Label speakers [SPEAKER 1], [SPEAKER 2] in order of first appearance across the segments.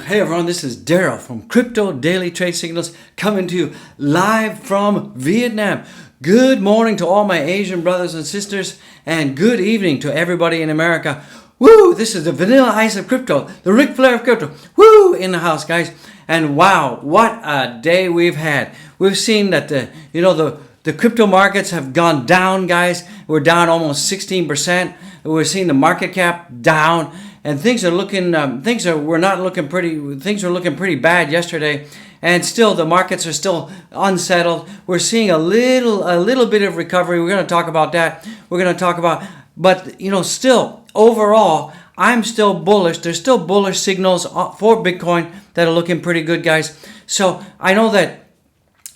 [SPEAKER 1] Hey everyone, this is Daryl from Crypto Daily Trade Signals coming to you live from Vietnam. Good morning to all my Asian brothers and sisters, and good evening to everybody in America. Woo! This is the Vanilla Ice of Crypto, the Ric Flair of Crypto. Woo! In the house, guys. And wow, what a day we've had. We've seen that the crypto markets have gone down, guys. We're down almost 16%. We're seeing the market cap down. And things are looking pretty bad yesterday, and still the markets are still unsettled. We're seeing a little bit of recovery. We're going to talk about that. But still overall, I'm still bullish. There's still bullish signals for Bitcoin that are looking pretty good, guys. So I know that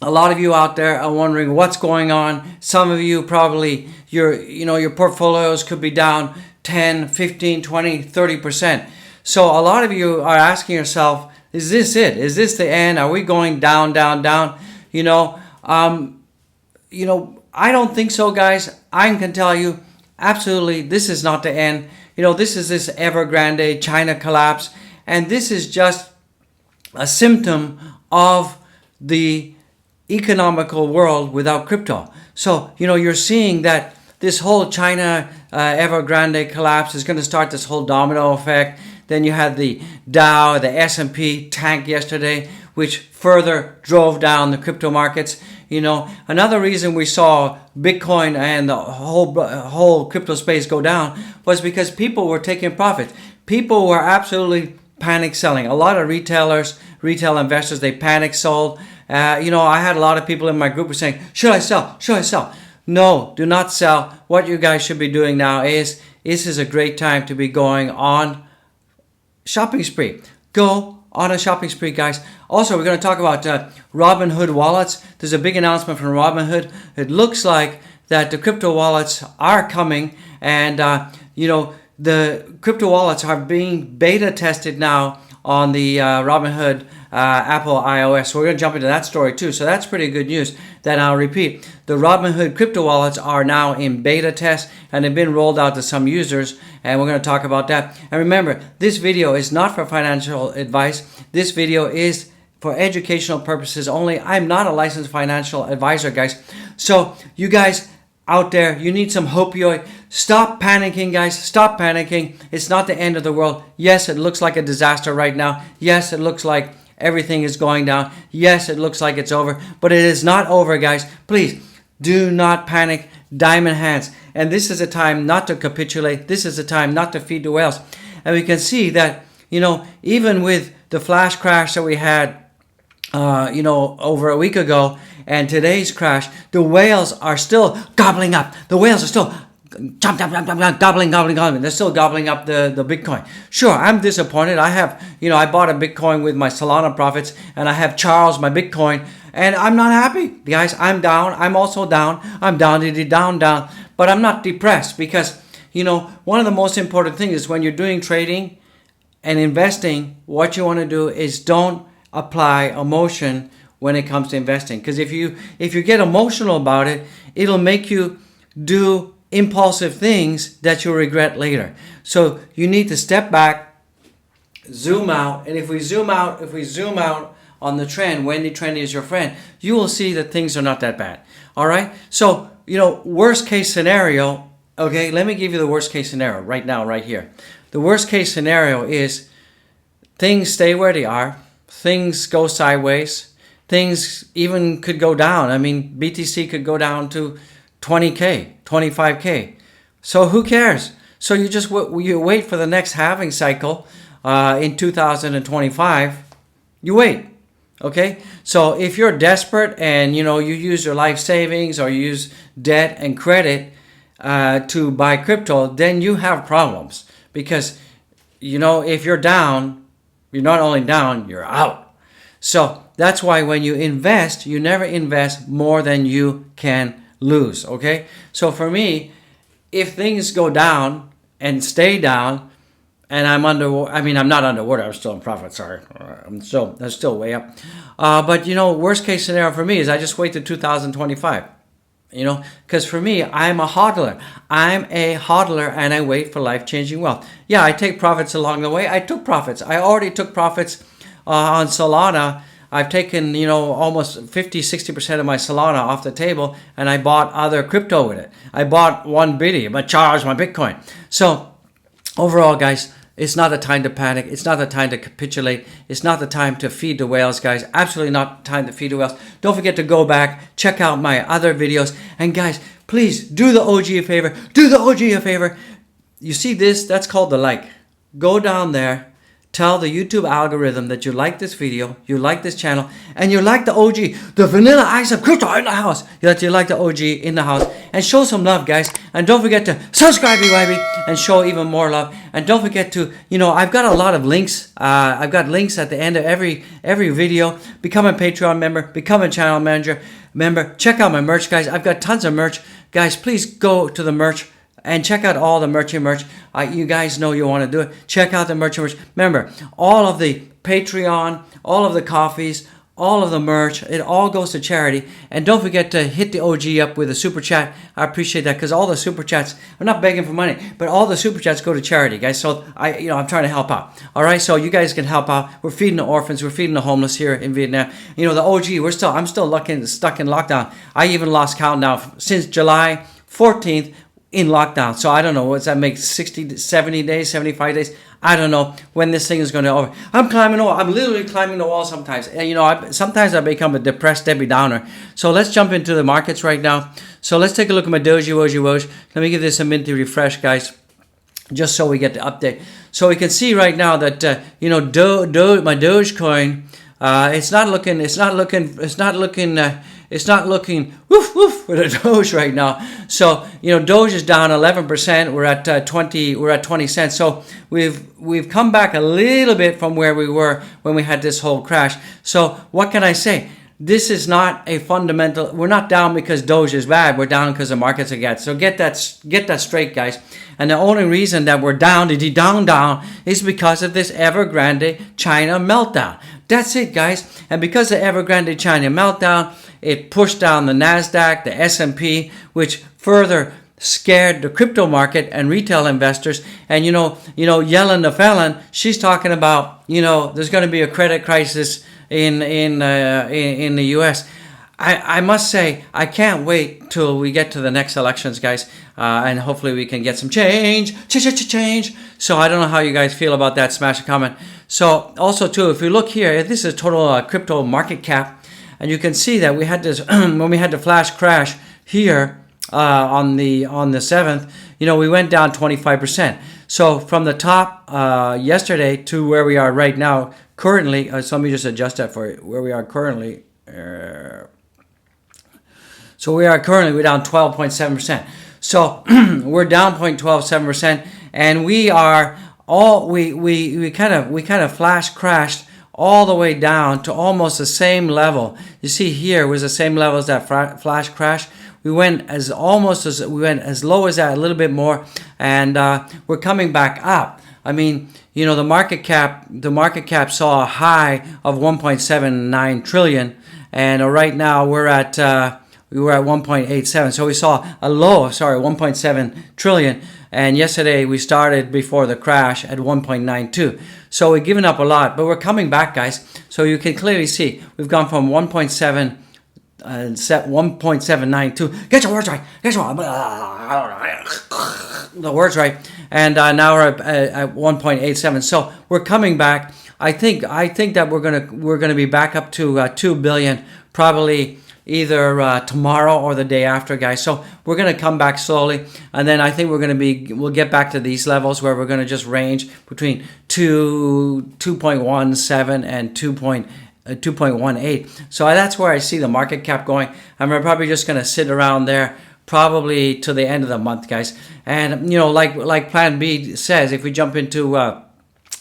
[SPEAKER 1] a lot of you out there are wondering what's going on. Some of you probably your portfolios could be down 10, 15, 20, 30%. So a lot of you are asking yourself, is this it? Is this the end? Are we going down, down, down? I don't think so, guys. I can tell you, absolutely, this is not the end. This is this Evergrande China collapse, and this is just a symptom of the economical world without crypto. So, you're seeing that this whole China Evergrande collapse is going to start this whole domino effect. Then you had the Dow, the S&P tank yesterday, which further drove down the crypto markets. Another reason we saw Bitcoin and the whole crypto space go down was because people were taking profits. People were absolutely panic selling. A lot of retail investors, they panic sold. I had a lot of people in my group were saying, should I sell? Should I sell? No, do not sell. What you guys should be doing now is, this is a great time to be going on shopping spree. Go on a shopping spree, guys. Also, we're going to talk about Robinhood wallets. There's a big announcement from Robinhood. It looks like that the crypto wallets are coming, and the crypto wallets are being beta tested now on the Robinhood Apple iOS. So we're going to jump into that story too. So that's pretty good news. Then I'll repeat. The Robinhood crypto wallets are now in beta test, and they've been rolled out to some users, and we're going to talk about that. And remember, this video is not for financial advice. This video is for educational purposes only. I'm not a licensed financial advisor, guys. So you guys out there, you need some opioid. Stop panicking, guys. Stop panicking. It's not the end of the world. Yes, it looks like a disaster right now. Yes, it looks like everything is going down. Yes, it looks like it's over, but it is not over, guys. Please do not panic. Diamond hands. And this is a time not to capitulate. This is a time not to feed the whales. And we can see that, even with the flash crash that we had, over a week ago, and today's crash, the whales are still gobbling up. The whales are still gobbling. They're still gobbling up the Bitcoin. Sure, I'm disappointed. I have, I bought a Bitcoin with my Solana profits, and I have Charles, my Bitcoin, and I'm not happy. Guys, I'm down. I'm also down. I'm down. But I'm not depressed because, one of the most important things is when you're doing trading and investing, what you want to do is don't apply emotion when it comes to investing. Because if you get emotional about it, it'll make you do impulsive things that you'll regret later. So you need to step back, zoom out, and if we zoom out on the trend, when the trend is your friend, you will see that things are not that bad. All right? So, worst case scenario, okay, let me give you the worst case scenario right now, right here. The worst case scenario is things stay where they are, things go sideways, things even could go down. I mean, BTC could go down to 20K, 25K. So who cares? So you wait for the next halving cycle in 2025. You wait. Okay? So if you're desperate and you use your life savings or you use debt and credit to buy crypto, then you have problems. Because if you're down, you're not only down, you're out. So that's why when you invest, you never invest more than you can lose, okay? So for me, if things go down and stay down, and I'm not underwater, I'm still in profit, sorry. That's still way up. But worst case scenario for me is I just wait to 2025. Because for me, I'm a hodler. And I wait for life-changing wealth. Yeah, I take profits along the way. I took profits. I already took profits on Solana. I've taken, almost 50-60% of my Solana off the table, and I bought other crypto with it. I bought 1 Bitty, I charged my Bitcoin. So overall, guys, it's not the time to panic. It's not the time to capitulate. It's not the time to feed the whales, guys. Absolutely not the time to feed the whales. Don't forget to go back, check out my other videos. And guys, please do the OG a favor. Do the OG a favor. You see this? That's called the like. Go down there. Tell the YouTube algorithm that you like this video, you like this channel, and you like the OG, the vanilla ice of crypto in the house. That you like the OG in the house. And show some love, guys. And don't forget to subscribe, BYB, and show even more love. And don't forget to, I've got a lot of links. I've got links at the end of every video. Become a Patreon member. Become a channel manager member. Check out my merch, guys. I've got tons of merch. Guys, please go to the merch and check out all the merch. You guys know you want to do it. Check out the merch. Remember, all of the Patreon, all of the coffees, all of the merch, it all goes to charity. And don't forget to hit the OG up with a super chat. I appreciate that, because all the super chats, I'm not begging for money, but all the super chats go to charity, guys. So I'm trying to help out. All right, so you guys can help out. We're feeding the orphans. We're feeding the homeless here in Vietnam. The OG, I'm still stuck in lockdown. I even lost count now since July 14th. In lockdown. So I don't know, what's that make, 60, 70 days, 75 days? I don't know when this thing is going to over. I'm climbing the wall. I'm literally climbing the wall sometimes. Sometimes I become a depressed Debbie Downer. So let's jump into the markets right now. So let's take a look at my Doge. Let me give this a minute to refresh, guys, just so we get the update. So we can see right now that, my Dogecoin, it's not looking woof woof for the Doge right now. So Doge is down 11%. We're at 20 cents. So we've come back a little bit from where we were when we had this whole crash. So what can I say? This is not a fundamental. We're not down because Doge is bad. We're down because the markets are bad. So get that straight, guys. And the only reason that we're down is because of this Evergrande China meltdown. That's it, guys. And because of Evergrande China meltdown, it pushed down the NASDAQ, the S&P, which further scared the crypto market and retail investors. And Yellen the felon, she's talking about there's going to be a credit crisis in the U.S. I must say, I can't wait till we get to the next elections, guys, and hopefully we can get some change. So I don't know how you guys feel about that. Smash a comment. So also too, if you look here, this is total crypto market cap, and you can see that we had this when we had the flash crash here on the 7th. We went down 25%. So from the top yesterday to where we are right now, currently. So let me just adjust that for you. Where we are currently. So we're down 12.7%. So we're down 0.127%, and we are we kind of flash crashed all the way down to almost the same level. You see here was the same level as that flash crash. We went as low as that, a little bit more, and we're coming back up. I mean, the market cap saw a high of 1.79 trillion, and right now we're at 1.87. So we saw a low, 1.7 trillion. And yesterday we started before the crash at 1.92. So we're giving up a lot, but we're coming back, guys. So you can clearly see we've gone from 1.792. Get your words right. The words right. And now we're at 1.87. So we're coming back. I think that we're gonna be back up to 2 billion probably either tomorrow or the day after, guys. So we're going to come back slowly, and then I think we'll get back to these levels where we're going to just range between 2.17 and 2.18. So that's where I see the market cap going, and we're probably just going to sit around there probably to the end of the month, guys. And like Plan B says, if we jump into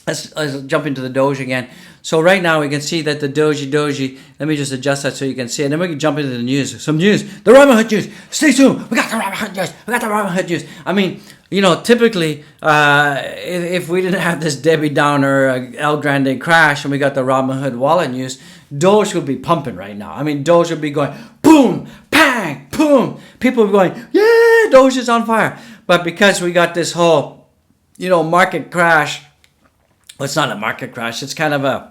[SPEAKER 1] let's jump into the Doge again. So right now we can see that the Doge, let me just adjust that so you can see it. And then we can jump into the news. Some news. The Robinhood news. Stay tuned. We got the Robinhood news. I mean, typically, if we didn't have this Debbie Downer Evergrande crash and we got the Robinhood wallet news, Doge would be pumping right now. I mean, Doge would be going boom, bang, boom. People would be going, yeah, Doge is on fire. But because we got this whole, market crash, well, it's not a market crash. It's kind of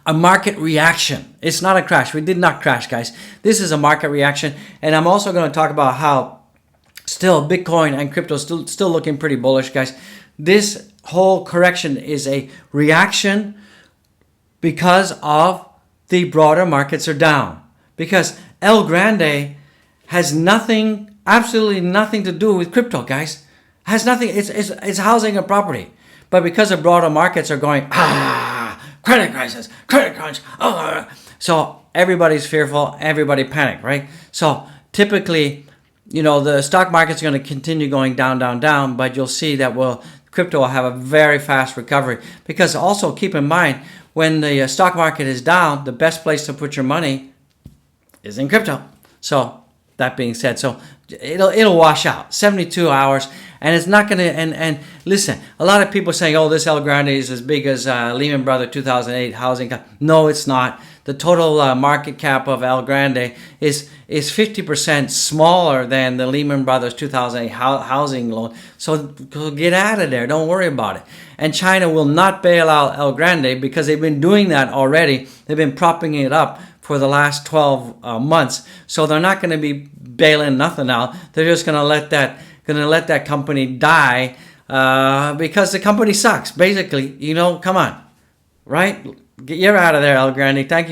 [SPEAKER 1] a market reaction. It's not a crash. We did not crash, guys. This is a market reaction. And I'm also going to talk about how still Bitcoin and crypto still looking pretty bullish, guys. This whole correction is a reaction because of the broader markets are down. Because Evergrande has nothing, absolutely nothing to do with crypto, guys. Has nothing. It's housing a property. But because the broader markets are going, credit crisis, credit crunch, so everybody's fearful, everybody panic, right? So typically, the stock market's going to continue going down, down, down, but you'll see that crypto will have a very fast recovery. Because also keep in mind, when the stock market is down, the best place to put your money is in crypto. So that being said, so it'll wash out 72 hours, and it's not going to. And listen, a lot of people saying, "Oh, this Evergrande is as big as Lehman Brothers 2008 housing." No, it's not. The total market cap of Evergrande is 50% smaller than the Lehman Brothers 2008 housing loan. So get out of there. Don't worry about it. And China will not bail out Evergrande because they've been doing that already. They've been propping it up for the last 12 months. So they're not going to be bailing nothing out. They're just going to let that company die because the company sucks. Basically, come on, right? You're out of there, Evergrande. Thank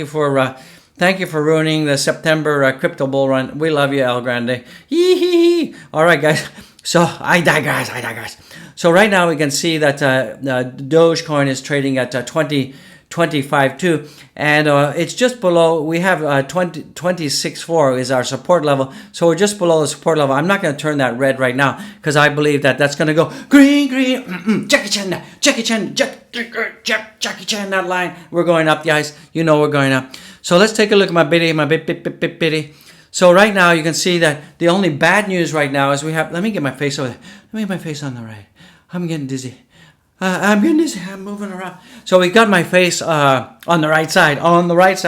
[SPEAKER 1] you for ruining the September crypto bull run. We love you, Evergrande. Yee-hee-hee. All right, guys. So I digress. So right now we can see that Dogecoin is trading at 25.2, and it's just below. We have 26.4 is our support level, so we're just below the support level. I'm not going to turn that red right now because I believe that that's going to go green. Jackie Chan, that line. We're going up, guys. We're going up. So let's take a look at my bitty. So right now you can see that the only bad news right now is we have. Let me get my face over there. Let me get my face on the right. I'm getting dizzy. I'm moving around. So we got my face on the right side, on the left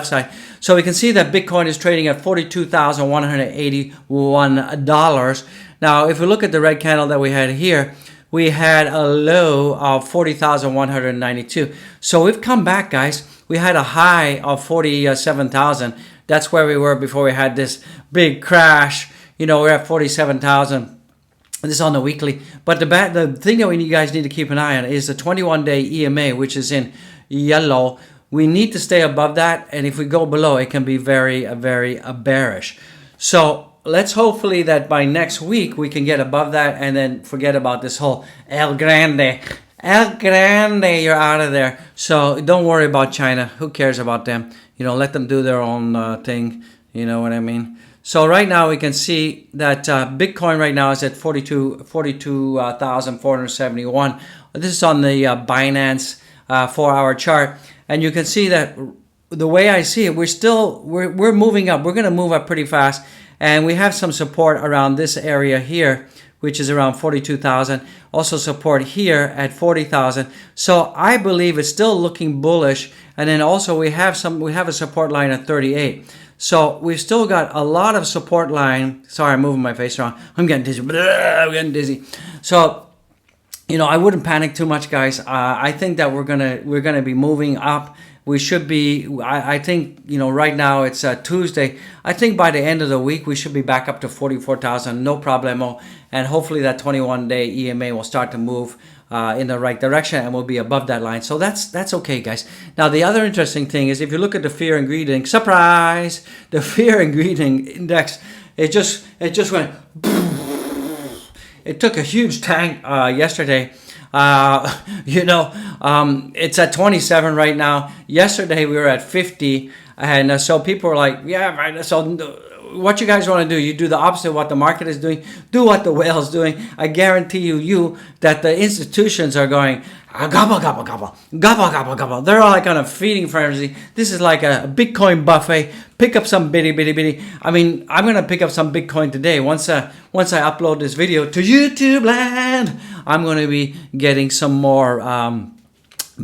[SPEAKER 1] side. So we can see that Bitcoin is trading at $42,181. Now, if we look at the red candle that we had here, we had a low of 40,192. So we've come back, guys. We had a high of 47,000. That's where we were before we had this big crash. We're at 47,000. This is on the weekly. But the thing that you guys need to keep an eye on is the 21-day EMA, which is in yellow. We need to stay above that. And if we go below, it can be very, very bearish. So let's hopefully that by next week, we can get above that and then forget about this whole Evergrande. Evergrande, you're out of there. So don't worry about China. Who cares about them? Let them do their own thing. You know what I mean? So right now we can see that Bitcoin right now is at 42,471. This is on the Binance 4-hour chart, and you can see that the way I see it, we're moving up. We're going to move up pretty fast, and we have some support around this area here, which is around 42,000. Also support here at 40,000. So I believe it's still looking bullish, and then also we have a support line at 38. So we've still got a lot of support line. Sorry, I'm moving my face around. I'm getting dizzy. So, I wouldn't panic too much, guys. I think that we're gonna be moving up. We should be. I think right now it's Tuesday. I think by the end of the week we should be back up to 44,000, no problemo. And hopefully that 21-day EMA will start to move in the right direction, and we'll be above that line. So that's okay, guys. Now the other interesting thing is if you look at the fear and greed index, surprise, the fear and greed index, it just went. It took a huge tank yesterday. It's at 27 right now. Yesterday we were at 50, and so people were like, yeah, right. So what you guys want to do, you do the opposite of what the market is doing. Do what the whale's doing. I guarantee you that the institutions are going, gobble, gobble, gobble, gobble, gobble, gobble. They're all like on a feeding frenzy. This is like a Bitcoin buffet. Pick up some bitty. I mean, I'm going to pick up some Bitcoin today. Once I upload this video to YouTube land, I'm going to be getting some more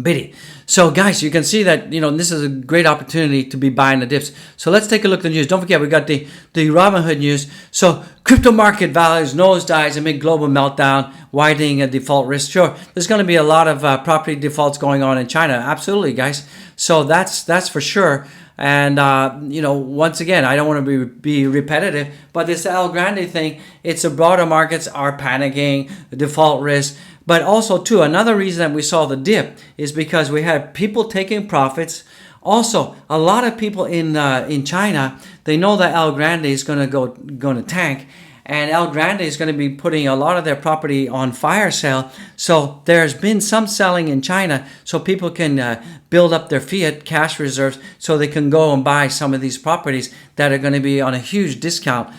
[SPEAKER 1] Biddy. So guys, you can see that, this is a great opportunity to be buying the dips. So let's take a look at the news. Don't forget, we got the Robinhood news. So crypto market values nosedives amid global meltdown, widening a default risk. Sure, there's going to be a lot of property defaults going on in China. Absolutely, guys. So that's for sure. And, once again, I don't want to be repetitive, but this Evergrande thing, it's the broader markets are panicking, the default risk. But also, too, another reason that we saw the dip is because we had people taking profits. Also, a lot of people in China, they know that Evergrande is going to tank, and Evergrande is going to be putting a lot of their property on fire sale. So there's been some selling in China, so people can build up their fiat cash reserves, so they can go and buy some of these properties that are going to be on a huge discount.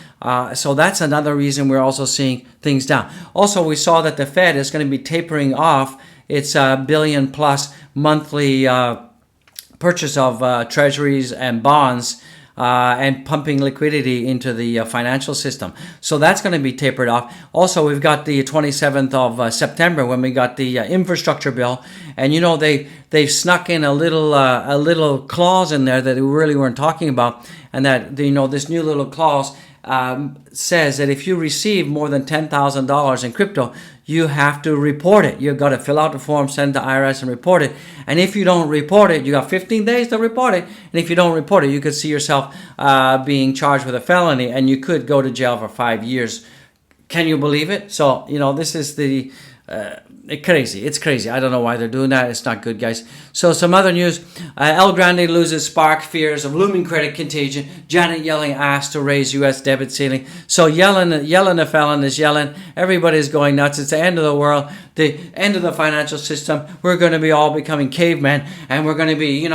[SPEAKER 1] So that's another reason we're also seeing things down. Also, we saw that the Fed is going to be tapering off its billion plus monthly purchase of treasuries and bonds and pumping liquidity into the financial system. So that's going to be tapered off. Also, we've got the 27th of September when we got the infrastructure bill, and they've snuck in a little clause in there that we really weren't talking about, and that this new little clause says that if you receive more than $10,000 in crypto, you have to report it. You've got to fill out the form, send to IRS, and report it. And if you don't report it, you got 15 days to report it. And if you don't report it, you could see yourself being charged with a felony, and you could go to jail for 5 years. Can you believe it? So, this is the crazy. It's crazy. I don't know why they're doing that. It's not good, guys. So some other news. Evergrande loses spark fears of looming credit contagion. Janet Yellen asked to raise U.S. debt ceiling. So Yellen the felon is yelling. Everybody's going nuts. It's the end of the world. The end of the financial system. We're going to be all becoming cavemen. And we're going to be,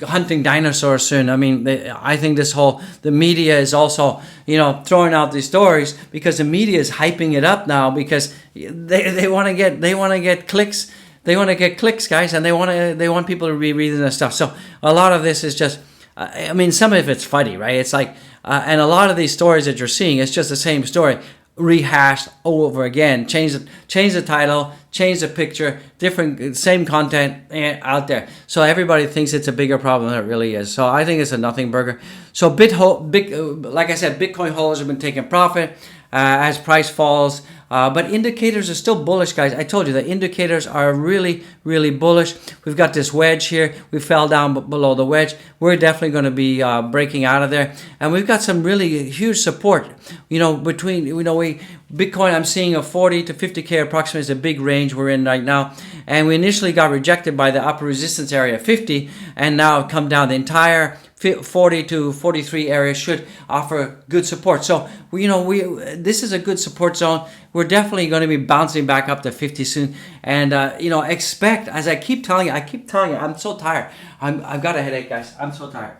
[SPEAKER 1] hunting dinosaurs soon. I mean, I think the media is also, throwing out these stories because the media is hyping it up now because they want to get clicks. They want to get clicks, guys, and they want people to be reading this stuff. So a lot of this is just, some of it's funny, right? It's like, and a lot of these stories that you're seeing, it's just the same story rehashed over again. Change the title, change the picture, same content out there. So everybody thinks it's a bigger problem than it really is. So I think it's a nothing burger. So like I said, Bitcoin holders have been taking profit as price falls. But indicators are still bullish, guys. I told you the indicators are really, really bullish. We've got this wedge here. We fell down below the wedge. We're definitely going to be breaking out of there. And we've got some really huge support. Bitcoin, I'm seeing a 40 to 50K approximately is a big range we're in right now. And we initially got rejected by the upper resistance area 50, and now come down. The entire 40 to 43 area should offer good support. So this is a good support zone. We're definitely going to be bouncing back up to 50 soon. And expect, as I keep telling you, I'm so tired. I've got a headache, guys. I'm so tired.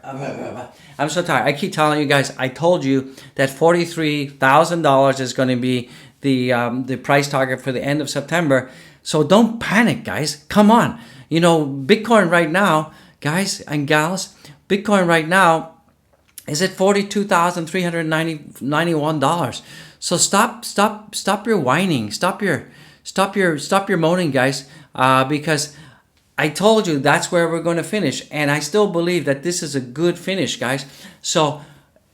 [SPEAKER 1] I'm so tired. I keep telling you guys, I told you that $43,000 is going to be the price target for the end of September. So don't panic, guys. Come on. Bitcoin right now, guys and gals, Bitcoin right now is at $42,391. So stop your whining. Stop your moaning, guys. Because I told you that's where we're going to finish, and I still believe that this is a good finish, guys. So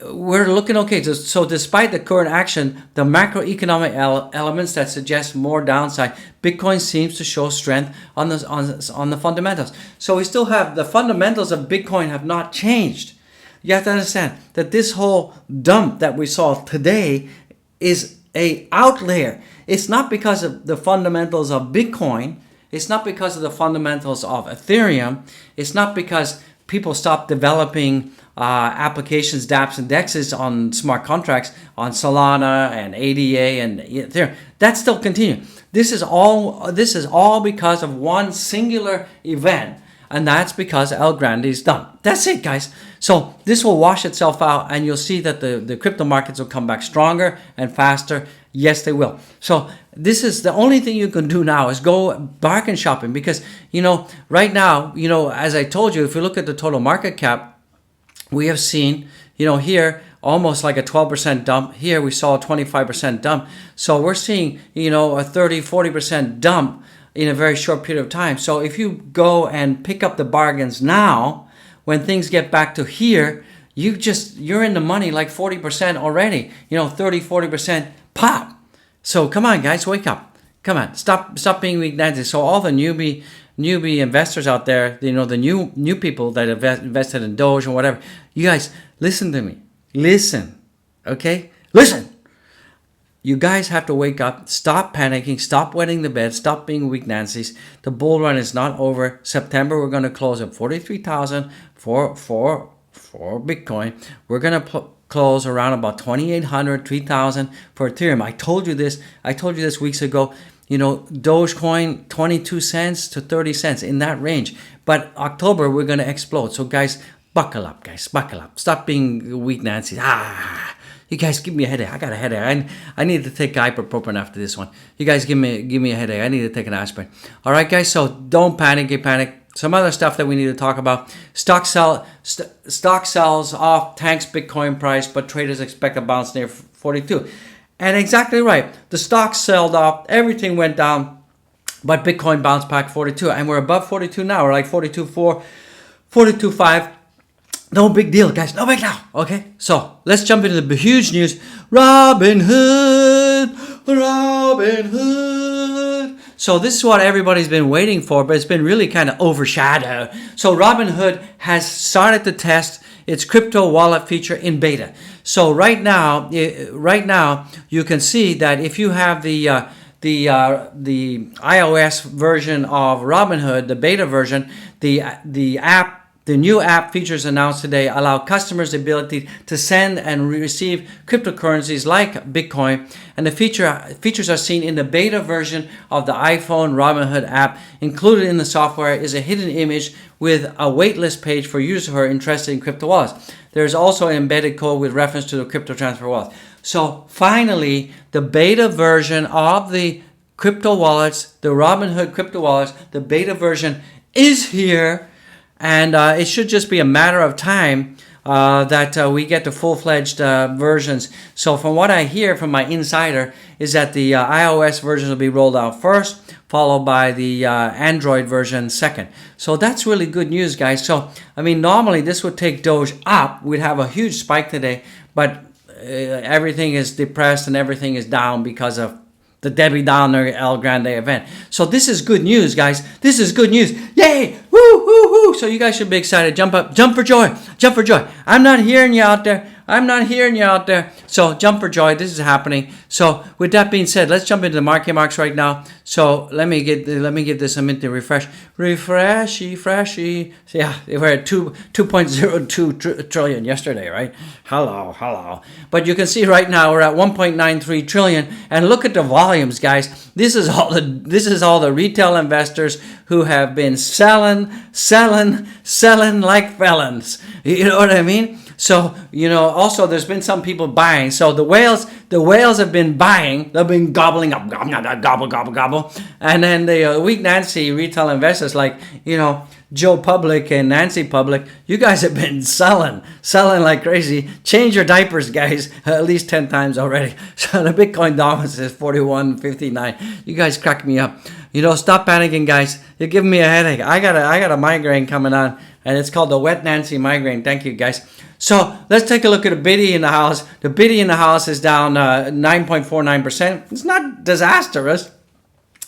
[SPEAKER 1] we're looking okay. So despite the current action, the macroeconomic elements that suggest more downside, Bitcoin seems to show strength on the fundamentals. So we still have the fundamentals of Bitcoin have not changed. You have to understand that this whole dump that we saw today is a outlier. It's not because of the fundamentals of Bitcoin. It's not because of the fundamentals of Ethereum. It's not because people stopped developing applications, dApps, and DEXs on smart contracts on Solana and ADA and Ethereum. That still continues. This is all because of one singular event, and that's because Evergrande is done. That's it, guys. So this will wash itself out, and you'll see that the crypto markets will come back stronger and faster. Yes, they will. So this is the only thing you can do now is go bargain shopping, because right now, as I told you, if you look at the total market cap, we have seen, here almost like a 12% dump. Here we saw a 25% dump. So we're seeing, a 30-40% dump in a very short period of time. So if you go and pick up the bargains now, when things get back to here, you're in the money like 40% already, 30-40% pop. So come on, guys, wake up. Come on, stop being weak Nancy. So all the newbie investors out there, the new people that have invested in Doge or whatever, you guys, listen to me. Listen, okay? Listen. You guys have to wake up. Stop panicking. Stop wetting the bed. Stop being weak Nancy's. The bull run is not over. September, we're going to close at 43,000 for Bitcoin. We're going to close around about 2,800, 3,000 for Ethereum. I told you this weeks ago. Dogecoin, 22 cents to 30 cents, in that range. But October, we're going to explode. So guys, buckle up, guys. Buckle up. Stop being weak Nancy. You guys give me a headache. I got a headache. I need to take ibuprofen after this one. You guys give me a headache. I need to take an aspirin. All right, guys. So don't panic. Some other stuff that we need to talk about. Stock sells off, tanks Bitcoin price, but traders expect a bounce near 42. And exactly right. The stock sold off. Everything went down, but Bitcoin bounced back 42. And we're above 42 now. We're like 42.4, 42.5. No big deal, guys. No big deal. Okay, so let's jump into the huge news. Robinhood. So this is what everybody's been waiting for, but it's been really kind of overshadowed. So Robinhood has started to test its crypto wallet feature in beta. So right now you can see that if you have the iOS version of Robinhood, the beta version, the new app features announced today allow customers the ability to send and receive cryptocurrencies like Bitcoin, and the features are seen in the beta version of the iPhone Robinhood app. Included in the software is a hidden image with a waitlist page for users who are interested in crypto wallets. There is also an embedded code with reference to the crypto transfer wallet. So finally, the beta version of the crypto wallets, the Robinhood crypto wallets, the beta version is here. And it should just be a matter of time that we get the full-fledged versions. So from what I hear from my insider is that the iOS version will be rolled out first, followed by the Android version second. So that's really good news, guys. So, normally this would take Doge up. We'd have a huge spike today, but everything is depressed and everything is down because of the Debbie Downer Evergrande event. So this is good news, guys. This is good news. Yay! Woo, woo, woo. So you guys should be excited. Jump up. Jump for joy. Jump for joy. I'm not hearing you out there. So jump for joy. This is happening. So with that being said, let's jump into the marks right now. So let me give this a minute to refresh. Freshy. So yeah, we're at 2.02 trillion yesterday, right? Hello. But you can see right now we're at 1.93 trillion, and look at the volumes, guys. This is all the retail investors who have been selling like felons. You know what I mean? So, also there's been some people buying. So the whales have been buying. They've been gobbling up, gobble. And then the weak Nancy retail investors like, Joe Public and Nancy Public, you guys have been selling like crazy. Change your diapers, guys, at least 10 times already. So the Bitcoin dominance is 41.59. You guys crack me up. Stop panicking, guys. You're giving me a headache. I got a migraine coming on, and it's called the Wet Nancy migraine. Thank you, guys. So let's take a look at the biddy in the house. The biddy in the house is down 9.49%. It's not disastrous.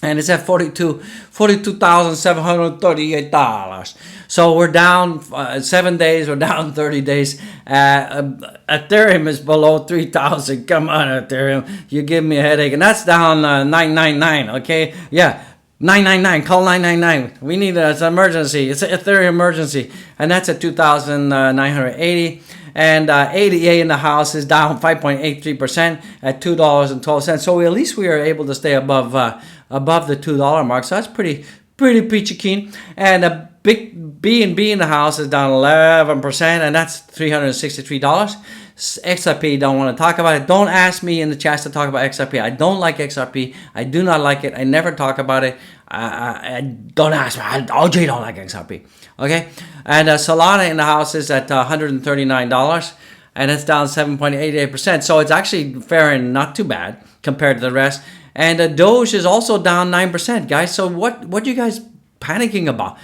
[SPEAKER 1] And it's at $42,738. So we're down 7 days. We're down 30 days. Ethereum is below 3,000. Come on, Ethereum. You give me a headache. And that's down 999, okay? Yeah. 999, call 999. We need it's an emergency. It's an Ethereum emergency. And that's at 2,980. And ADA in the house is down 5.83% at $2.12. So at least we are able to stay above the $2 mark. So that's pretty peachy keen. And a big B&B in the house is down 11%, and that's $363. XRP, don't want to talk about it. Don't ask me in the chat to talk about XRP. I don't like XRP. I do not like it. I never talk about it. I don't ask me. OJ don't like XRP. Okay? And Solana in the house is at $139, and it's down 7.88%. So it's actually faring not too bad compared to the rest. And Doge is also down 9%, guys. So what you guys panicking about?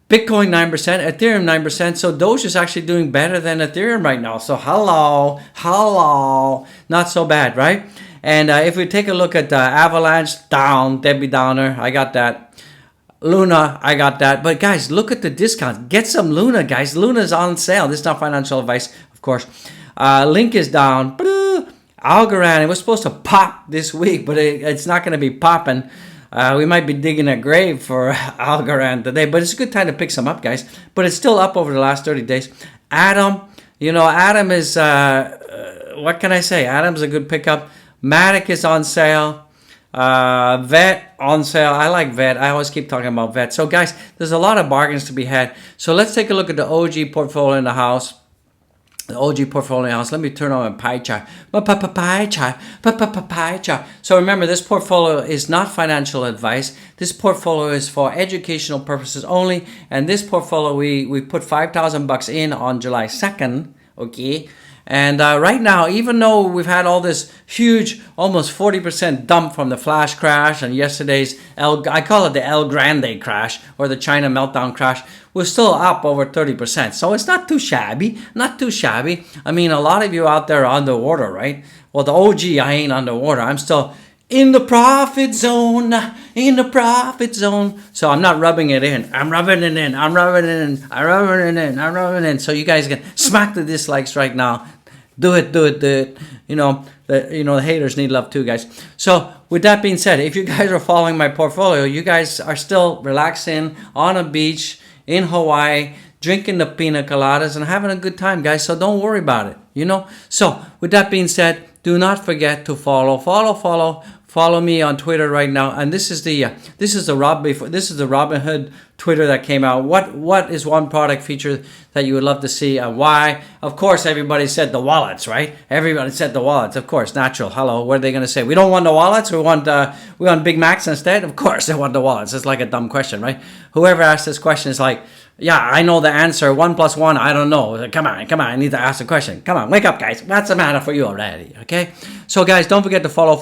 [SPEAKER 1] Bitcoin 9%, Ethereum 9%. So Doge is actually doing better than Ethereum right now. So hello, not so bad, right? And if we take a look at Avalanche, down, Debbie Downer, I got that. Luna, I got that. But guys, look at the discounts. Get some Luna, guys. Luna's on sale. This is not financial advice, of course. Link is down. Algorand, it was supposed to pop this week, but it's not going to be popping. We might be digging a grave for Algorand today, but it's a good time to pick some up, guys. But it's still up over the last 30 days. Atom, Atom is, what can I say? Atom's a good pickup. Matic is on sale. Vet on sale. I like Vet. I always keep talking about Vet. So, guys, there's a lot of bargains to be had. So let's take a look at the OG portfolio in the house. The OG portfolio house. Let me turn on my pie chart. Pie chart. So remember, this portfolio is not financial advice. This portfolio is for educational purposes only. And this portfolio, we put $5,000 in on July 2nd. Okay. And right now, even though we've had all this huge, almost 40% dump from the flash crash and yesterday's, I call it the Evergrande crash or the China meltdown crash, we're still up over 30%. So it's not too shabby, I mean, a lot of you out there are underwater, right? Well, the OG, I ain't underwater. I'm still in the profit zone, So I'm not rubbing it in. I'm rubbing it in. So you guys can smack the dislikes right now. Do it. The haters need love too, guys. So with that being said, if you guys are following my portfolio, you guys are still relaxing on a beach in Hawaii, drinking the pina coladas and having a good time, guys. So don't worry about it, So with that being said, do not forget to follow me on Twitter right now. And this is the Robinhood Twitter that came out. What is one product feature that you would love to see and why? Of course, everybody said the wallets, right? Everybody said the wallets, of course, natural. Hello, what are they going to say? We don't want the wallets. We want Big Macs instead. Of course, they want the wallets. It's like a dumb question, right? Whoever asked this question is like, yeah, I know the answer. 1 + 1, I don't know. Come on. I need to ask the question. Come on, wake up, guys. What's the matter for you already? Okay? So, guys, don't forget to follow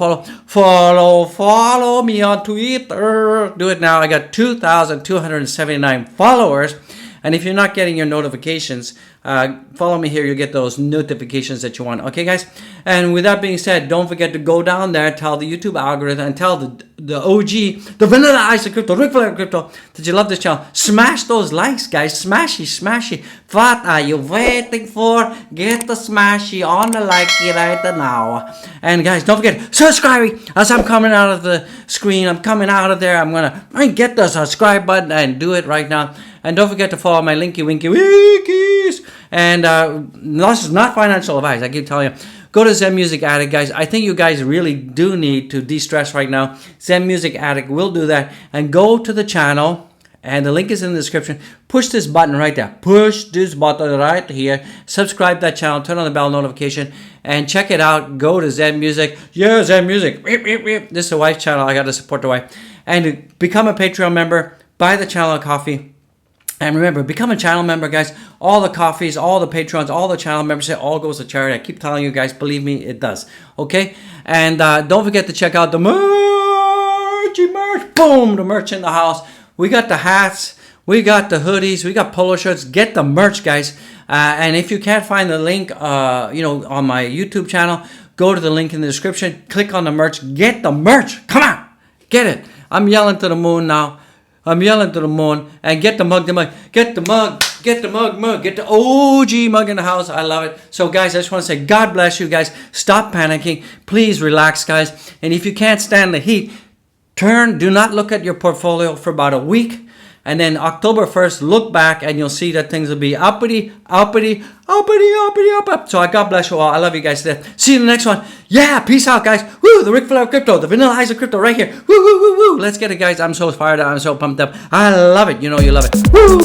[SPEAKER 1] me on Twitter. Do it now. I got 2,279 followers. And if you're not getting your notifications, follow me here. You'll get those notifications that you want. Okay, guys? And with that being said, don't forget to go down there, tell the YouTube algorithm, and tell the OG, the Vanilla Ice of Crypto, Ric Flair Crypto, that you love this channel. Smash those likes, guys. Smashy. What are you waiting for? Get the smashy on the likey right now. And, guys, don't forget, subscribe. As I'm coming out of the screen, I'm coming out of there. I'm going to get the subscribe button and do it right now. And don't forget to follow my Linky Winky Wikis. And this is not financial advice, I keep telling you. Go to Zen Music Addict, guys. I think you guys really do need to de-stress right now. Zen Music Addict will do that. And go to the channel, and the link is in the description. Push this button right there. Push this button right here. Subscribe to that channel. Turn on the bell notification. And check it out. Go to Zen Music. Yeah, Zen Music. This is the wife's channel. I got to support the wife. And become a Patreon member. Buy the channel a coffee. And remember, become a channel member, guys. All the coffees, all the patrons, all the channel members, it all goes to charity. I keep telling you guys, believe me, it does. Okay? And don't forget to check out the merch. Boom, the merch in the house. We got the hats. We got the hoodies. We got polo shirts. Get the merch, guys. And if you can't find the link, on my YouTube channel, go to the link in the description. Click on the merch. Get the merch. Come on. Get it. I'm yelling to the moon now. And get the mug, get the OG mug in the house. I love it. So, guys, I just want to say God bless you guys. Stop panicking. Please relax, guys. And if you can't stand the heat, do not look at your portfolio for about a week. And then October 1st, look back and you'll see that things will be uppity. So God bless you all. I love you guys today. See you in the next one. Yeah, peace out, guys. Woo, the Ric Flair Crypto, the Vanilla Ice of Crypto right here. Woo. Let's get it, guys. I'm so fired up. I'm so pumped up. I love it. You know you love it. Woo.